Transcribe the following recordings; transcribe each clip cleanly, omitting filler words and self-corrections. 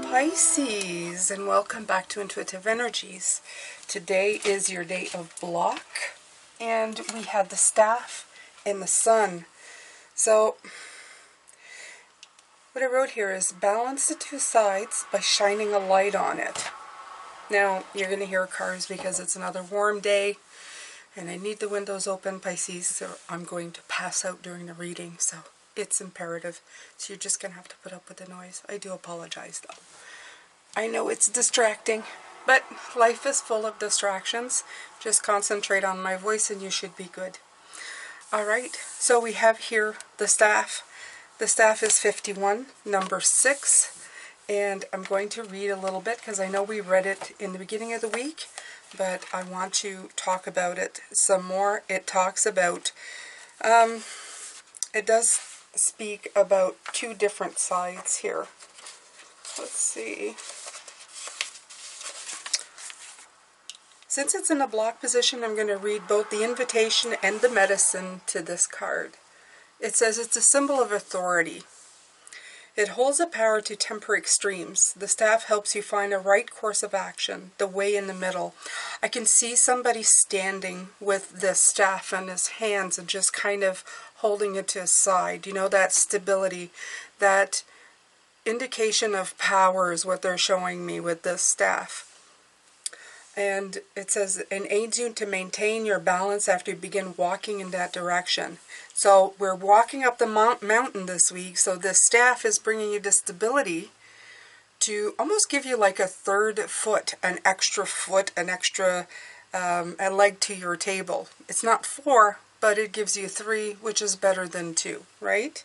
Pisces, and welcome back to Intuitive Energies. Today is your day of block, and we had the staff and the sun. So what I wrote here is balance the two sides by shining a light on it. Now you're going to hear cars because it's another warm day and I need the windows open, Pisces, so I'm going to pass out during the reading, so it's imperative. So you're just going to have to put up with the noise. I do apologize though. I know it's distracting, but life is full of distractions. Just concentrate on my voice and you should be good. Alright, so we have here the staff. The staff is 51, number 6. And I'm going to read a little bit because I know we read it in the beginning of the week, but I want to talk about it some more. It talks about, it does speak about two different sides here. Let's see. Since it's in a block position, I'm going to read both the invitation and the medicine to this card. It says it's a symbol of authority. It holds the power to temper extremes. The staff helps you find a right course of action, the way in the middle. I can see somebody standing with this staff in his hands and just kind of holding it to his side. You know, that stability, that indication of power is what they're showing me with this staff. And it says, and aids you to maintain your balance after you begin walking in that direction. So we're walking up the mountain this week, so this staff is bringing you the stability to almost give you like a third foot, an extra a leg to your table. It's not 4, but it gives you 3, which is better than 2, right?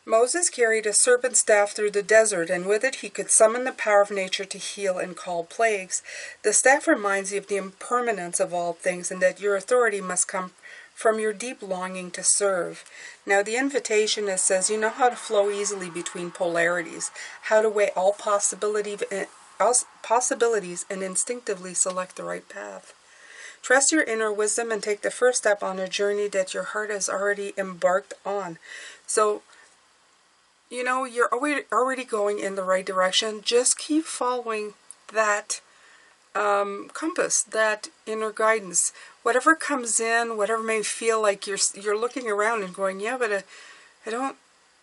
Moses carried a serpent staff through the desert, and with it he could summon the power of nature to heal and call plagues. The staff reminds you of the impermanence of all things, and that your authority must come from your deep longing to serve. Now the invitation says you know how to flow easily between polarities, how to weigh all possibilities and instinctively select the right path. Trust your inner wisdom and take the first step on a journey that your heart has already embarked on. So, you know, you're already going in the right direction. Just keep following that compass, that inner guidance. Whatever comes in, whatever may feel like you're looking around and going, yeah, but I don't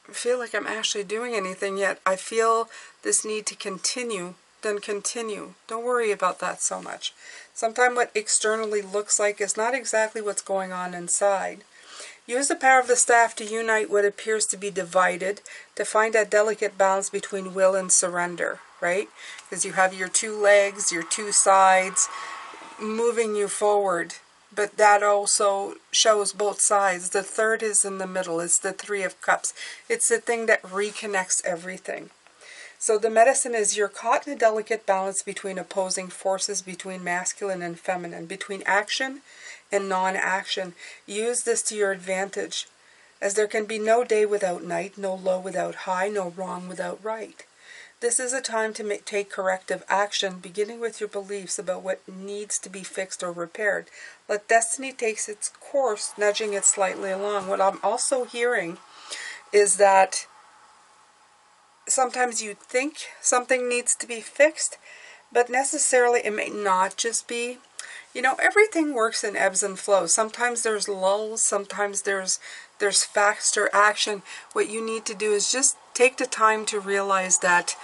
feel like I'm actually doing anything yet. I feel this need to continue. Then continue. Don't worry about that so much. Sometimes what externally looks like is not exactly what's going on inside. Use the power of the staff to unite what appears to be divided, to find that delicate balance between will and surrender, right? Because you have your 2 legs, your 2 sides, moving you forward. But that also shows both sides. The third is in the middle. It's the 3 of Cups. It's the thing that reconnects everything. So the medicine is you're caught in a delicate balance between opposing forces, between masculine and feminine, between action and non-action. Use this to your advantage, as there can be no day without night, no low without high, no wrong without right. This is a time to take corrective action, beginning with your beliefs about what needs to be fixed or repaired. Let destiny take its course, nudging it slightly along. What I'm also hearing is that sometimes you think something needs to be fixed, but necessarily it may not just be. You know, everything works in ebbs and flows. Sometimes there's lulls, sometimes there's faster action. What you need to do is just take the time to realize that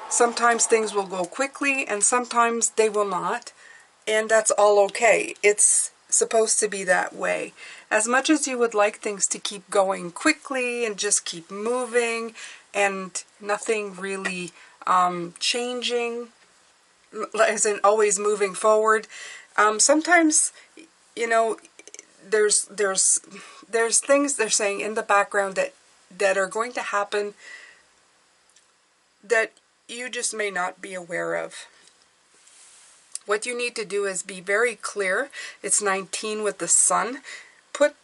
sometimes things will go quickly and sometimes they will not, and that's all okay. It's supposed to be that way. As much as you would like things to keep going quickly and just keep moving and nothing really changing, as in always moving forward, sometimes, you know, there's things they're saying in the background that are going to happen that you just may not be aware of. What you need to do is be very clear. It's 19 with the sun. Put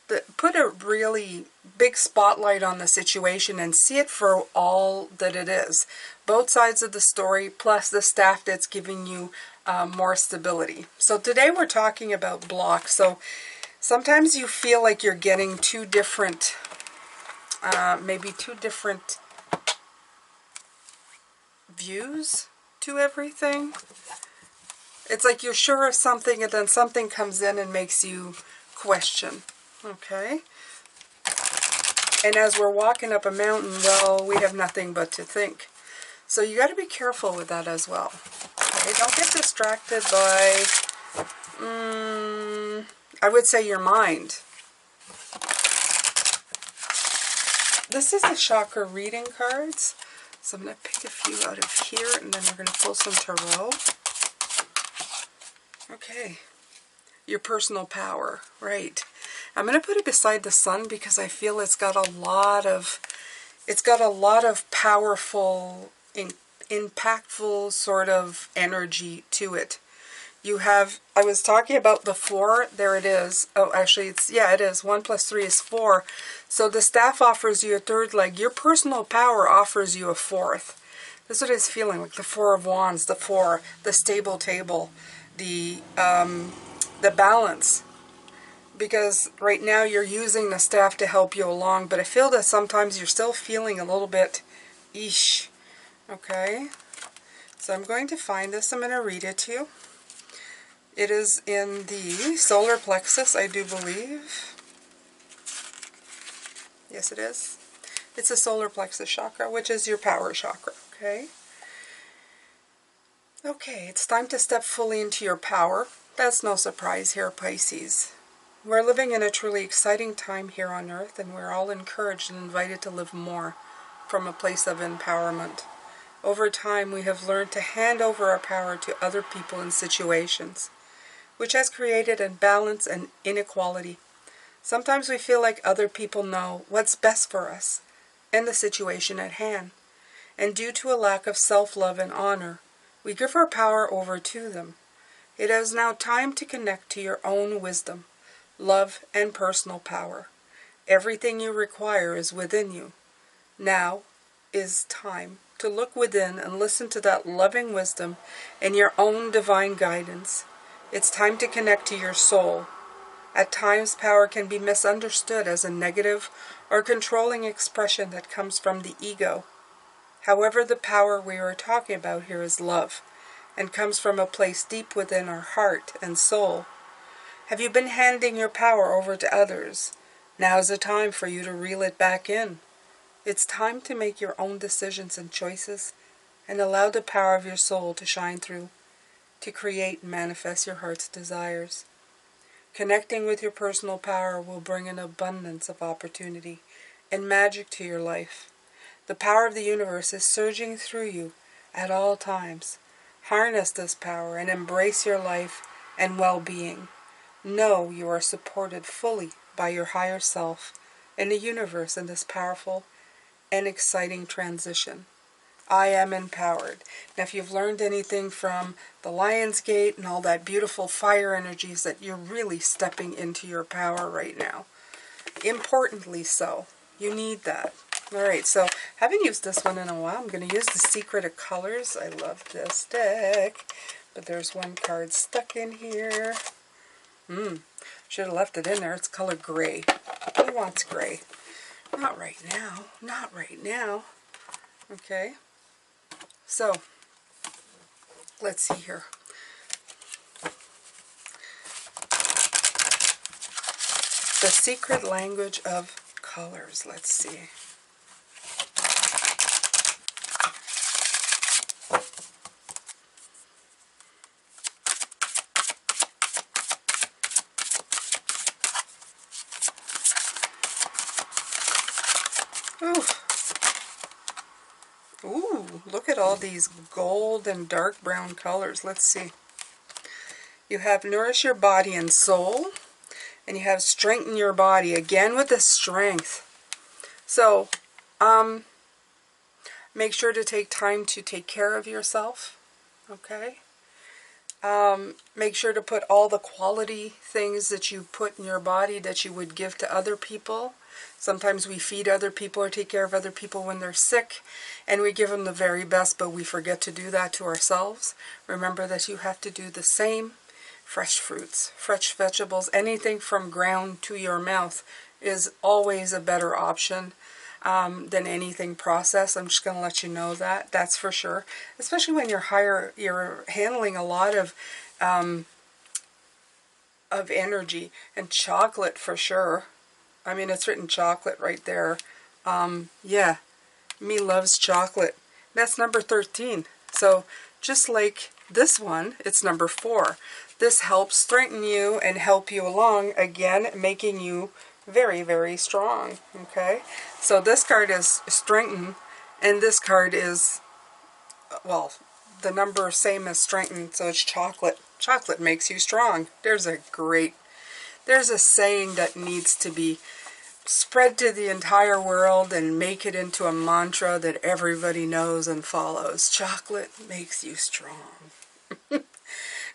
a really big spotlight on the situation and see it for all that it is. Both sides of the story, plus the staff that's giving you more stability. So today we're talking about blocks. So sometimes you feel like you're getting two different, maybe two different views to everything. It's like you're sure of something and then something comes in and makes you question. Okay? And as we're walking up a mountain, well, we have nothing but to think. So you got to be careful with that as well. Okay? Don't get distracted by, I would say, your mind. This is the chakra reading cards. So I'm going to pick a few out of here, and then we're going to pull some tarot. Okay. Your personal power. Right. I'm going to put it beside the sun because I feel it's got a lot of powerful, impactful sort of energy to it. You have, I was talking about the 4, there it is. Oh, actually, it is. 1 plus 3 is 4. So the staff offers you a 3rd leg. Your personal power offers you a 4th. This is what it's feeling like, the 4 of Wands, the 4, the stable table, the balance. Because right now you're using the staff to help you along, but I feel that sometimes you're still feeling a little bit, eesh. Okay? So I'm going to find this. I'm going to read it to you. It is in the solar plexus, I do believe. Yes, it is. It's a solar plexus chakra, which is your power chakra, okay? Okay, it's time to step fully into your power. That's no surprise here, Pisces. We're living in a truly exciting time here on Earth, and we're all encouraged and invited to live more from a place of empowerment. Over time, we have learned to hand over our power to other people and situations, which has created imbalance and inequality. Sometimes we feel like other people know what's best for us and the situation at hand, and due to a lack of self-love and honor, we give our power over to them. It is now time to connect to your own wisdom, love, and personal power. Everything you require is within you. Now is time to look within and listen to that loving wisdom and your own divine guidance. It's time to connect to your soul. At times, power can be misunderstood as a negative or controlling expression that comes from the ego. However, the power we are talking about here is love, and comes from a place deep within our heart and soul. Have you been handing your power over to others? Now's the time for you to reel it back in. It's time to make your own decisions and choices, and allow the power of your soul to shine through, to create and manifest your heart's desires. Connecting with your personal power will bring an abundance of opportunity and magic to your life. The power of the universe is surging through you at all times. Harness this power and embrace your life and well-being. Know you are supported fully by your higher self and the universe in this powerful and exciting transition. I am empowered. Now, if you've learned anything from the Lion's Gate and all that beautiful fire energies, that you're really stepping into your power right now. Importantly so. You need that. Alright, so haven't used this one in a while. I'm going to use the Secret of Colors. I love this deck. But there's one card stuck in here. Should have left it in there. It's color gray. Who wants gray? Not right now. Not right now. Okay. So, let's see here. The secret language of colors. Let's see. Ooh, look at all these gold and dark brown colors. Let's see. You have nourish your body and soul, and you have strengthen your body, again with the strength. So, make sure to take time to take care of yourself, okay? Make sure to put all the quality things that you put in your body that you would give to other people. Sometimes we feed other people or take care of other people when they're sick, and we give them the very best, but we forget to do that to ourselves. Remember that you have to do the same. Fresh fruits, fresh vegetables, anything from ground to your mouth is always a better option than anything processed. I'm just going to let you know that. That's for sure. Especially when you're handling a lot of energy. And chocolate for sure. I mean, it's written chocolate right there. Yeah, me loves chocolate. That's number 13. So just like this one, it's number 4. This helps strengthen you and help you along, again, making you very, very strong. Okay, so this card is strengthen, and this card is, well, the number same as strengthen, so it's chocolate. Chocolate makes you strong. There's a saying that needs to be spread to the entire world and make it into a mantra that everybody knows and follows. Chocolate makes you strong.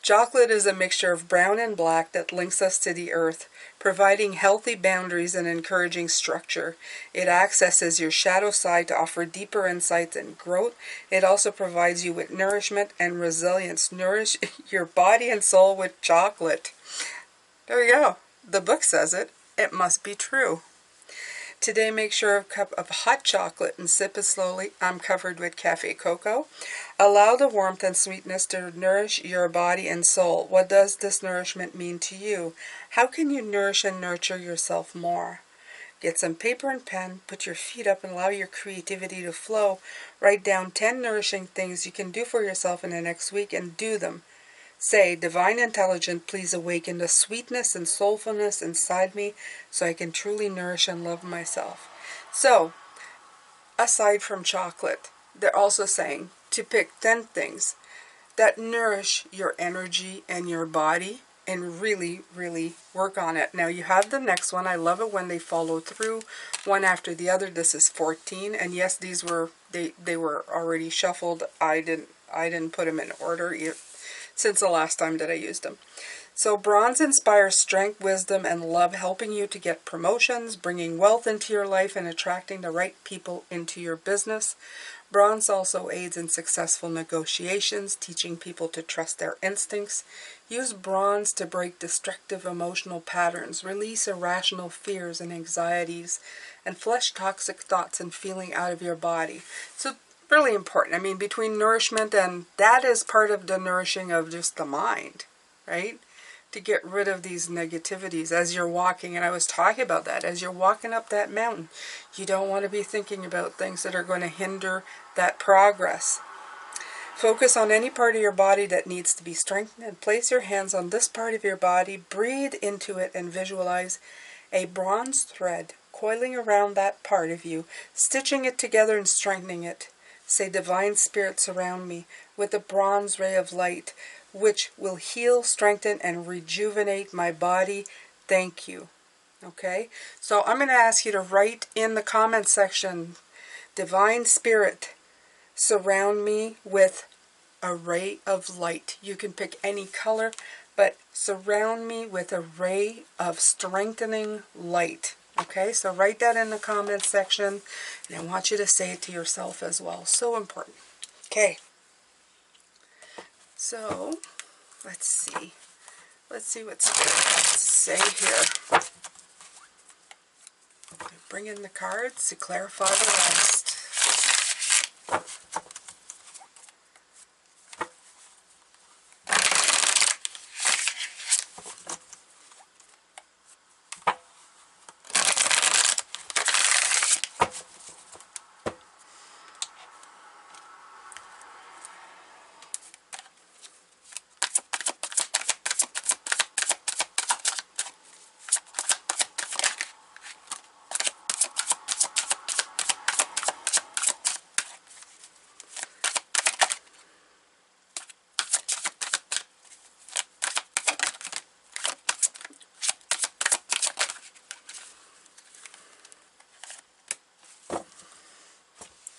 Chocolate is a mixture of brown and black that links us to the earth, providing healthy boundaries and encouraging structure. It accesses your shadow side to offer deeper insights and growth. It also provides you with nourishment and resilience. Nourish your body and soul with chocolate. There you go. The book says it. It must be true. Today, make sure a cup of hot chocolate and sip it slowly. I'm covered with cafe cocoa. Allow the warmth and sweetness to nourish your body and soul. What does this nourishment mean to you? How can you nourish and nurture yourself more? Get some paper and pen, put your feet up and allow your creativity to flow. Write down 10 nourishing things you can do for yourself in the next week and do them. Say, Divine Intelligence, please awaken the sweetness and soulfulness inside me so I can truly nourish and love myself. So, aside from chocolate, they're also saying to pick 10 things that nourish your energy and your body and really, really work on it. Now you have the next one. I love it when they follow through one after the other. This is 14, and yes, these were they were already shuffled. I didn't put them in order since the last time that I used them. So bronze inspires strength, wisdom, and love, helping you to get promotions, bringing wealth into your life, and attracting the right people into your business. Bronze also aids in successful negotiations, teaching people to trust their instincts. Use bronze to break destructive emotional patterns, release irrational fears and anxieties, and flush toxic thoughts and feeling out of your body. So really important. I mean, between nourishment, and that is part of the nourishing of just the mind, right? To get rid of these negativities as you're walking. And I was talking about that. As you're walking up that mountain, you don't want to be thinking about things that are going to hinder that progress. Focus on any part of your body that needs to be strengthened and place your hands on this part of your body. Breathe into it and visualize a bronze thread coiling around that part of you, stitching it together and strengthening it. Say, Divine Spirit, surround me with a bronze ray of light, which will heal, strengthen, and rejuvenate my body. Thank you. Okay? So I'm going to ask you to write in the comment section, Divine Spirit, surround me with a ray of light. You can pick any color, but surround me with a ray of strengthening light. Okay, so write that in the comment section, and I want you to say it to yourself as well. So important. Okay, so let's see what Spirit has to say here. Bring in the cards to clarify the rest.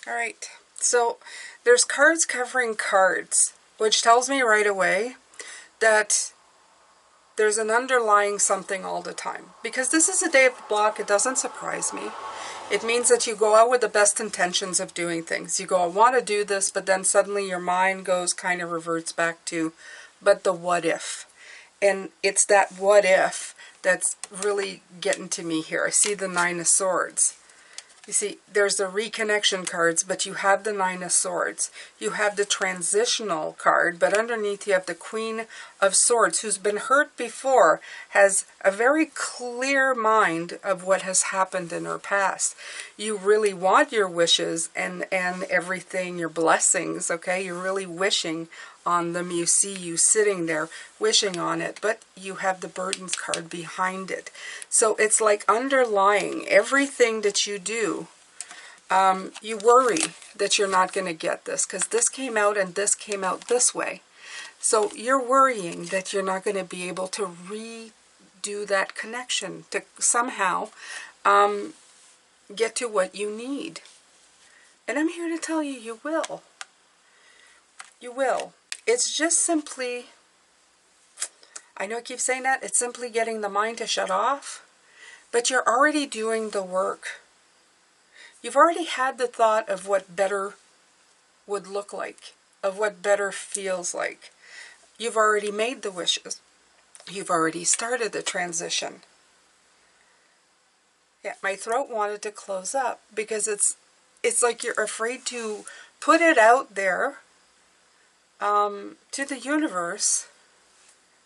Alright, so there's cards covering cards, which tells me right away that there's an underlying something all the time. Because this is a day of the block, it doesn't surprise me. It means that you go out with the best intentions of doing things. You go, I want to do this, but then suddenly your mind goes, kind of reverts back to, but the what if. And it's that what if that's really getting to me here. I see the Nine of Swords. You see, there's the reconnection cards, but you have the Nine of Swords. You have the transitional card, but underneath you have the Queen of Swords, who's been hurt before, has a very clear mind of what has happened in her past. You really want your wishes and everything, your blessings, okay? You're really wishing on them. You see you sitting there wishing on it, but you have the burdens card behind it. So it's like underlying everything that you do. You worry that you're not going to get this because this came out and this came out this way. So you're worrying that you're not going to be able to redo that connection to somehow get to what you need. And I'm here to tell you, you will. You will. It's just simply, I know I keep saying that, it's simply getting the mind to shut off, but you're already doing the work. You've already had the thought of what better would look like, of what better feels like. You've already made the wishes. You've already started the transition. Yeah, my throat wanted to close up because it's like you're afraid to put it out there to the universe,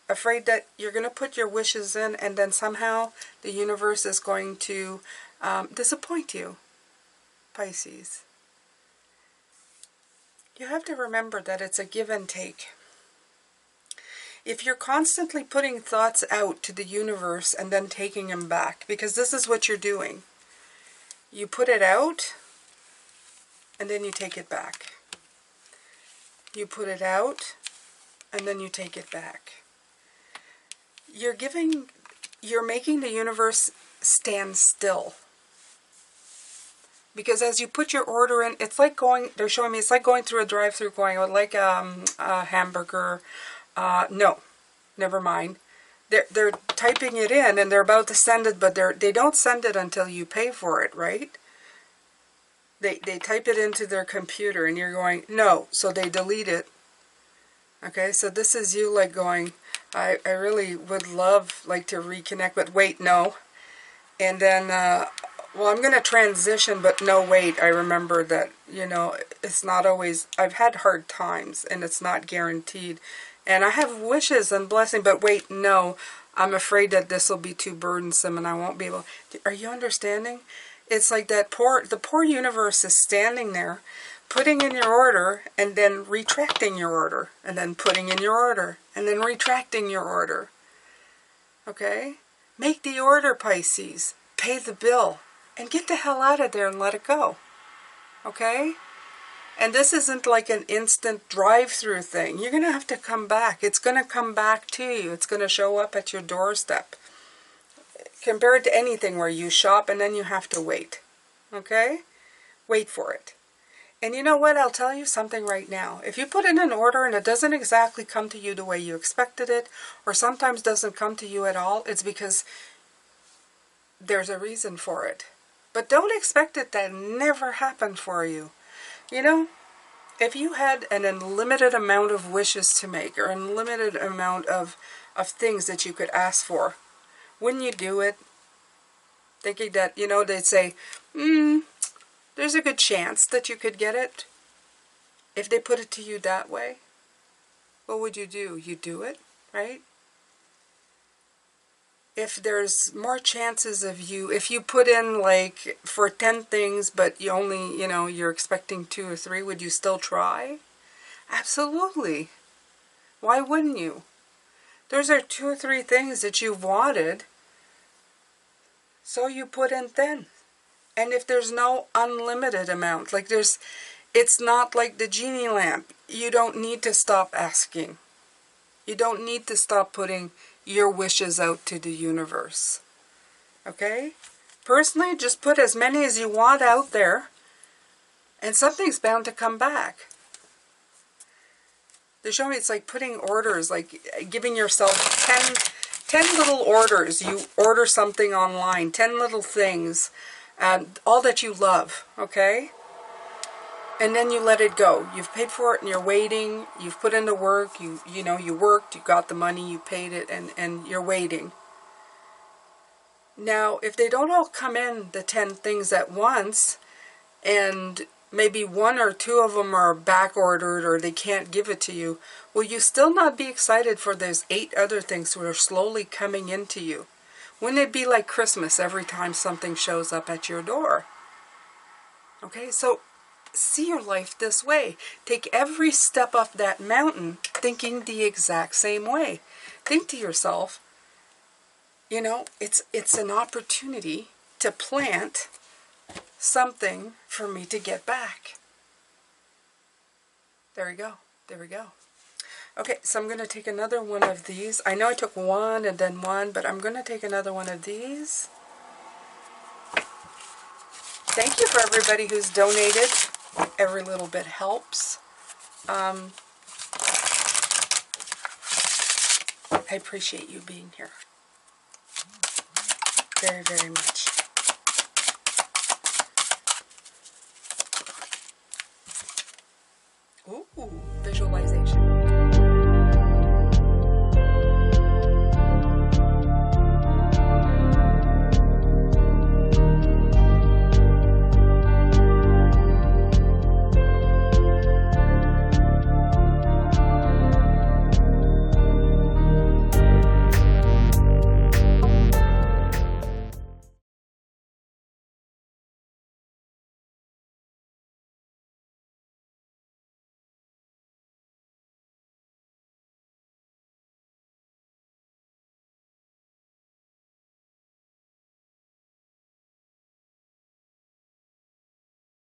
afraid that you're going to put your wishes in and then somehow the universe is going to disappoint you, Pisces. You have to remember that it's a give and take. If you're constantly putting thoughts out to the universe and then taking them back, because this is what you're doing. You put it out and then you take it back. You put it out, and then you take it back. You're making the universe stand still. Because as you put your order in, it's like they're showing me, it's like going through a drive-thru going, I would like a hamburger. No, never mind. They're typing it in, and they're about to send it, but they don't send it until you pay for it, right? They type it into their computer and you're going, no, so they delete it. Okay, so this is you like going, I really would love like to reconnect, but wait, no. And then, well, I'm going to transition, but no, wait, I remember that, you know, it's not always, I've had hard times and it's not guaranteed. And I have wishes and blessings, but wait, no, I'm afraid that this will be too burdensome and I won't be able, are you understanding? It's like the poor universe is standing there, putting in your order, and then retracting your order, and then putting in your order, and then retracting your order. Okay? Make the order, Pisces. Pay the bill. And get the hell out of there and let it go. Okay? And this isn't like an instant drive-through thing. You're going to have to come back. It's going to come back to you. It's going to show up at your doorstep. Compared to anything where you shop and then you have to wait. Okay? Wait for it. And you know what? I'll tell you something right now. If you put in an order and it doesn't exactly come to you the way you expected it, or sometimes doesn't come to you at all, it's because there's a reason for it. But don't expect it to never happen for you. You know, if you had an unlimited amount of wishes to make, or an unlimited amount of things that you could ask for, wouldn't you do it? Thinking that, you know, they'd say, there's a good chance that you could get it. If they put it to you that way, what would you do? You do it, right? If there's more chances of you, if you put in like for 10 things, but you only, you know, you're expecting 2 or 3, would you still try? Absolutely. Why wouldn't you? Those are 2 or 3 things that you've wanted, so you put in 10. And if there's no unlimited amount, like it's not like the genie lamp. You don't need to stop asking. You don't need to stop putting your wishes out to the universe. Okay? Personally, just put as many as you want out there, and something's bound to come back. They're showing me it's like putting orders, like giving yourself 10 little orders. You order something online, 10 little things, all that you love, okay? And then you let it go. You've paid for it and you're waiting. You've put in the work. You know, you worked, you got the money, you paid it, and you're waiting. Now, if they don't all come in, the 10 things at once, and maybe 1 or 2 of them are back ordered or they can't give it to you, will you still not be excited for those 8 other things that are slowly coming into you? Wouldn't it be like Christmas every time something shows up at your door? Okay, so see your life this way. Take every step up that mountain thinking the exact same way. Think to yourself, you know, it's an opportunity to plant something for me to get back. There we go. There we go. Okay, so I'm going to take another one of these. I know I took 1 and then 1, but I'm going to take another one of these. Thank you for everybody who's donated. Every little bit helps. I appreciate you being here. Very, very much. Ooh, visualization.